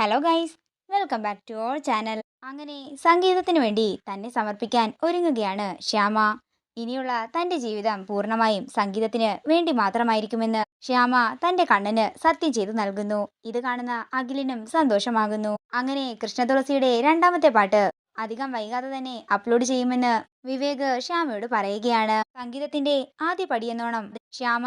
Hello guys, welcome back to our channel. അങ്ങനെ സംഗീതത്തിന് വേണ്ടി തന്നെ സമർപ്പിക്കാൻ ഒരുങ്ങുകയാണ് ശ്യാമ. ഇനിയുള്ള തന്റെ ജീവിതം പൂർണ്ണമായും സംഗീതത്തിന് വേണ്ടി മാത്രമായിരിക്കുമെന്ന് ശ്യാമ തന്റെ കണ്ണന് സത്യം ചെയ്തു നൽകുന്നു. ഇത് കാണുന്ന അഖിലിനും സന്തോഷമാകുന്നു. അങ്ങനെ കൃഷ്ണതുളസിയുടെ രണ്ടാമത്തെ പാട്ട് അധികം വൈകാതെ തന്നെ അപ്ലോഡ് ചെയ്യുമെന്ന് വിവേക് ശ്യാമയോട് പറയുകയാണ്. സംഗീതത്തിന്റെ ആദ്യ പടിയെന്നോണം ശ്യാമ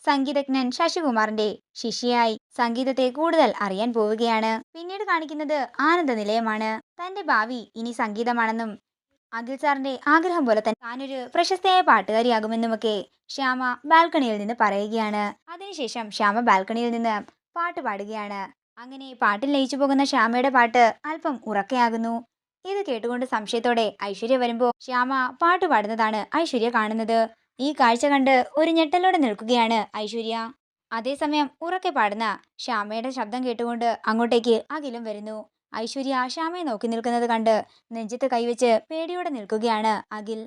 സംഗീതജ്ഞൻ ശശികുമാറിന്റെ ശിഷ്യയായി സംഗീതത്തെ കൂടുതൽ അറിയാൻ പോവുകയാണ്. പിന്നീട് കാണിക്കുന്നത് ആനന്ദ നിലയമാണ്. തന്റെ ഭാവി ഇനി സംഗീതമാണെന്നും അഖിൽ സാറിന്റെ ആഗ്രഹം പോലെ തന്നെ താനൊരു പ്രശസ്തയായ പാട്ടുകാരിയാകുമെന്നുമൊക്കെ ശ്യാമ ബാൽക്കണിയിൽ നിന്ന് പറയുകയാണ്. അതിനുശേഷം ശ്യാമ ബാൽക്കണിയിൽ നിന്ന് പാട്ട് പാടുകയാണ്. അങ്ങനെ പാട്ടിൽ ലയിച്ചു പോകുന്ന ശ്യാമയുടെ പാട്ട് അല്പം ഉറക്കെയാകുന്നു. ഇത് കേട്ടുകൊണ്ട് സംശയത്തോടെ ഐശ്വര്യ വരുമ്പോൾ ശ്യാമ പാട്ട് പാടുന്നതാണ് ഐശ്വര്യ കാണുന്നത്. ഈ കാഴ്ച കണ്ട് ഒരു ഞെട്ടലോടെ നിൽക്കുകയാണ് ഐശ്വര്യ. അതേസമയം ഉറക്കെ പാടുന്ന ശ്യാമയുടെ ശബ്ദം കേട്ടുകൊണ്ട് അങ്ങോട്ടേക്ക് അഖിലും വരുന്നു. ഐശ്വര്യ ശ്യാമയെ നോക്കി നിൽക്കുന്നത് കണ്ട് നെഞ്ചത്ത് കൈവച്ച് പേടിയോടെ നിൽക്കുകയാണ് അഖിൽ.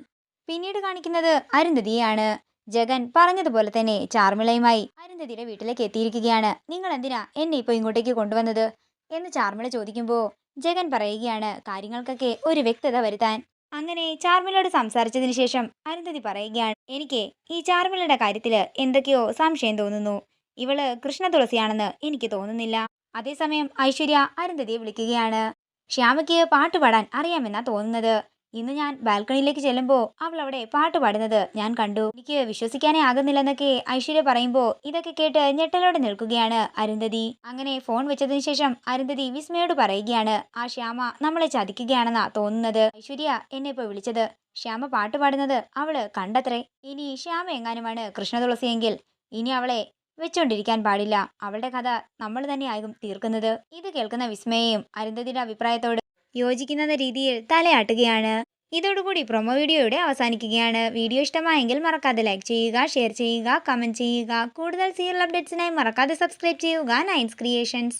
പിന്നീട് കാണിക്കുന്നത് അരുന്ധതിയെയാണ്. ജഗൻ പറഞ്ഞതുപോലെ തന്നെ ചാർമിളയുമായി അരുന്ധതിയുടെ വീട്ടിലേക്ക് എത്തിയിരിക്കുകയാണ്. നിങ്ങൾ എന്തിനാ എന്നെ ഇപ്പോൾ ഇങ്ങോട്ടേക്ക് കൊണ്ടുവന്നത് എന്ന് ചാർമിള ചോദിക്കുമ്പോൾ ജഗൻ പറയുകയാണ് കാര്യങ്ങൾക്കൊക്കെ ഒരു വ്യക്തത വരുത്താൻ. അങ്ങനെ ചാർമിളയോട് സംസാരിച്ചതിന് ശേഷം അരുന്ധതി പറയുകയാണ്, എനിക്ക് ഈ ചാർമിളയുടെ കാര്യത്തില് എന്തൊക്കെയോ സംശയം തോന്നുന്നു. ഇവള് കൃഷ്ണ തുളസിയാണെന്ന് എനിക്ക് തോന്നുന്നില്ല. അതേസമയം ഐശ്വര്യ അരുന്ധതിയെ വിളിക്കുകയാണ്. ശ്യാമയ്ക്ക് പാട്ട് പാടാൻ അറിയാമെന്നാ തോന്നുന്നത്. ഇന്ന് ഞാൻ ബാൽക്കണിയിലേക്ക് ചെല്ലുമ്പോൾ അവൾ അവിടെ പാട്ട് പാടുന്നത് ഞാൻ കണ്ടു. എനിക്ക് വിശ്വസിക്കാനേ ആകുന്നില്ലെന്നൊക്കെ ഐശ്വര്യ പറയുമ്പോൾ ഇതൊക്കെ കേട്ട് ഞെട്ടലോടെ നിൽക്കുകയാണ് അരുന്ധതി. അങ്ങനെ ഫോൺ വെച്ചതിന് ശേഷം അരുന്ധതി വിസ്മയോട് പറയുകയാണ്, ആ ശ്യാമ നമ്മളെ ചതിക്കുകയാണെന്നാ തോന്നുന്നത്. ഐശ്വര്യ എന്നെ ഇപ്പോൾ വിളിച്ചത് ശ്യാമ പാട്ട് പാടുന്നത് അവള് കണ്ടത്രേ. ഇനി ശ്യാമ എങ്ങാനുമാണ് കൃഷ്ണ തുളസിയെങ്കിൽ ഇനി അവളെ വെച്ചോണ്ടിരിക്കാൻ പാടില്ല. അവളുടെ കഥ നമ്മൾ തന്നെയാകും തീർക്കുന്നത്. ഇത് കേൾക്കുന്ന വിസ്മയയും അരുന്ധതിയുടെ അഭിപ്രായത്തോട് യോജിക്കുന്ന രീതിയിൽ തലയാട്ടുകയാണ്. ഇതോടുകൂടി പ്രൊമോ വീഡിയോ ഇവിടെ അവസാനിക്കുകയാണ്. വീഡിയോ ഇഷ്ടമായെങ്കിൽ മറക്കാതെ ലൈക്ക് ചെയ്യുക, ഷെയർ ചെയ്യുക, കമന്റ് ചെയ്യുക. കൂടുതൽ സീരിയൽ അപ്ഡേറ്റ്സിനായി മറക്കാതെ സബ്സ്ക്രൈബ് ചെയ്യുക നയൻസ് ക്രിയേഷൻസ്.